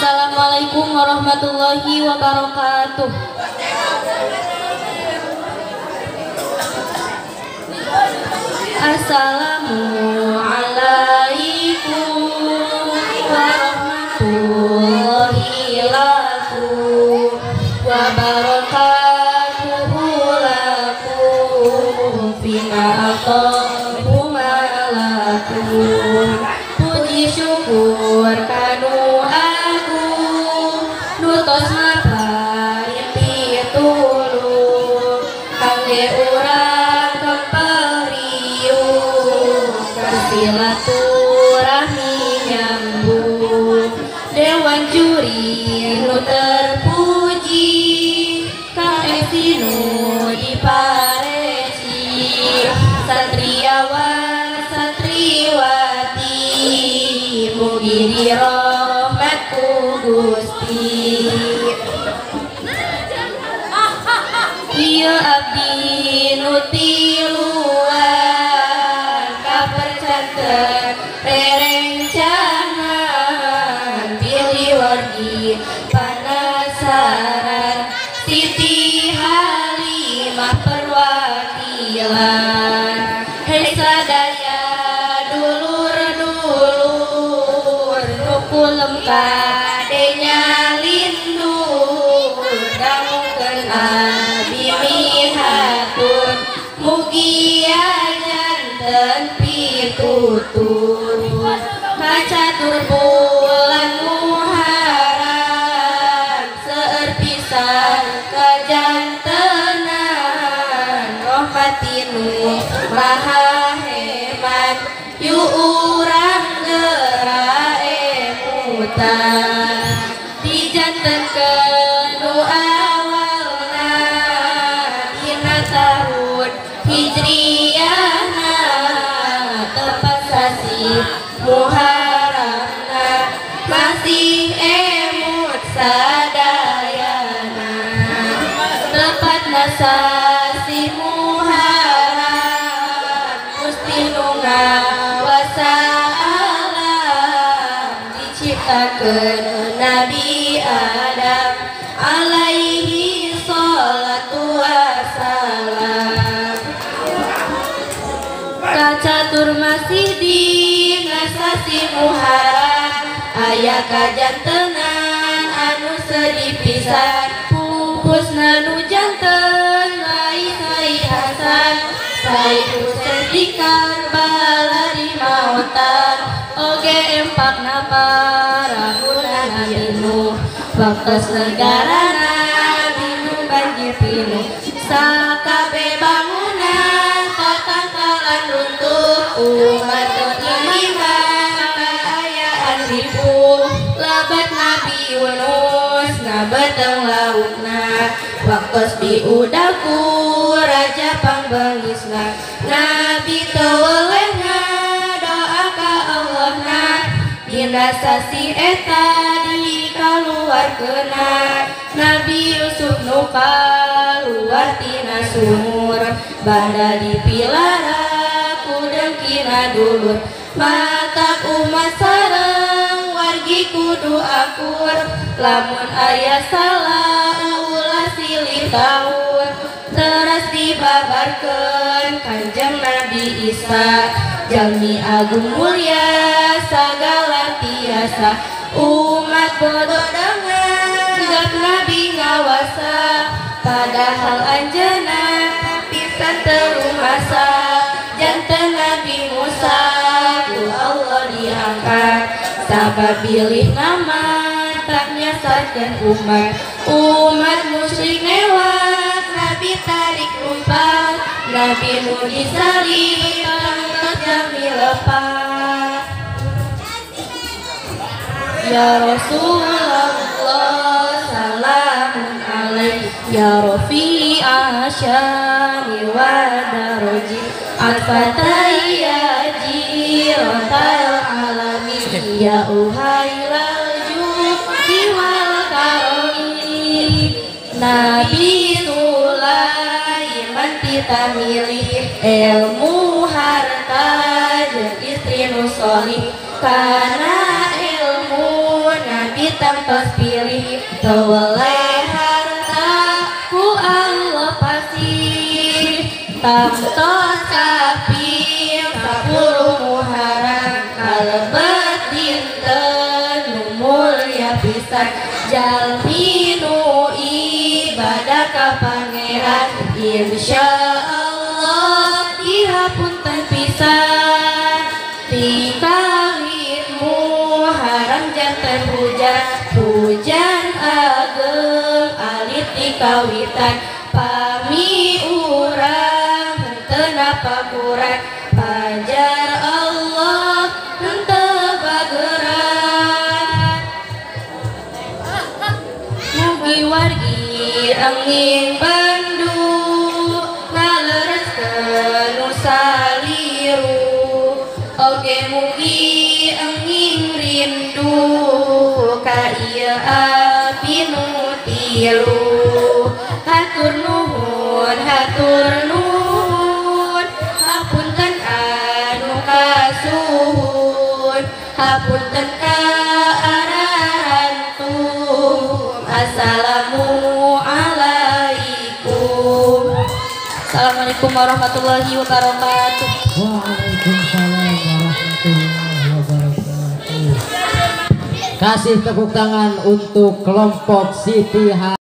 Assalamualaikum warahmatullahi wabarakatuh. Assalamualaikum warahmatullahi wabarakatuh lakum fima aqamu malakum. Puji syukur kanu aku nutos mapain pitulung kangge urang keperiuk silaturahmi nyambung dewan juri nu terpuji KFC nu dipareci satriawan satriwati mugi dirahmat ku Gusti. Ieu abdi nu tiluan kapercanten rerencangan pilih wargi panasaran Siti Halimah perwakilan. Hei sadaya dulur-dulur nu kulem kadenya lindur dangukeun abi mihatur mugi janten pitutur kacatur bulan Muharram seueur pisan kajantenan rohmatinu maha hebat yu urang geura emutan dijantenkeun nu awalna dina tahun hijriyahna tepat sasi Muharramna masih emut sadayana tepat sasi Muharram Gusti nu ngawasa alam diciptakeun Nabi Adam alaihi sholatu wassalam. Kacatur masih dina sasi Muharram aya kajantenan anu sedih pisan pupusna nu janten lai Said Hasan Said Husain di Karbala di mautan oge empakna para Nabi Nuh waktos negarana dinu banjir pinuh sakabe bangunan tatangkalan runtuh umat iman kaayaan ripuh labat Nabi Yunus ngabeteng laukna waktos diudaku raja pangbengisna Nabi tewelehna doa ka Allahna dina sasi eta dikaluarkeunna Nabi Yusuf nu kaluar tina sumur banda dipilara ku dengkina dulur mata umat sareng wargi kudu akur lamun aya salah ulah silih taur teras dibabarkeun Kanjeng Nabi Isa jalmi agung mulia sagala tiasa umat bodoh dengan gap Nabi ngawasa padahal anjeunna pisan terumasa janten Nabi Musa ku Allah diangkat sabab pilih nama tak nyasarkeun umat musyrik lewat Nabi tarik umpat Nabi nu disalib tangkat jami lepas. Ya Rasulullah salamun alaik ya Rafi'a syani wa daraji al-fatai ya jiratal alamin ya uhailal judi wal karami Nabi Sulaiman kita milih ilmu harta jeung istri nu sholih kana ilmu Nabi kita tos pilih teweleh harta ku Allah pasti tamtos sapir kapuluh Muharram kalebet dinten nu mulya pisan jalmi nu ibadah ka pangeran insyaallah dihapunten pisan ti kawit Muharram janten hujan ageng alit di kawitan pami urang henteu napa kurang pajar Allah henteu bageran mugi wargi angin bandu ngalereskeun nu saliru oge mugi angin rindu ka ieu api nu tilu hatur nuhun hapunten anu kasuhun hapunten ka arahantum assalamualaikum. Assalamualaikum warahmatullahi wabarakatuh. Waalaikumsalam warahmatullahi wabarakatuh. Kasih tepuk tangan untuk kelompok Siti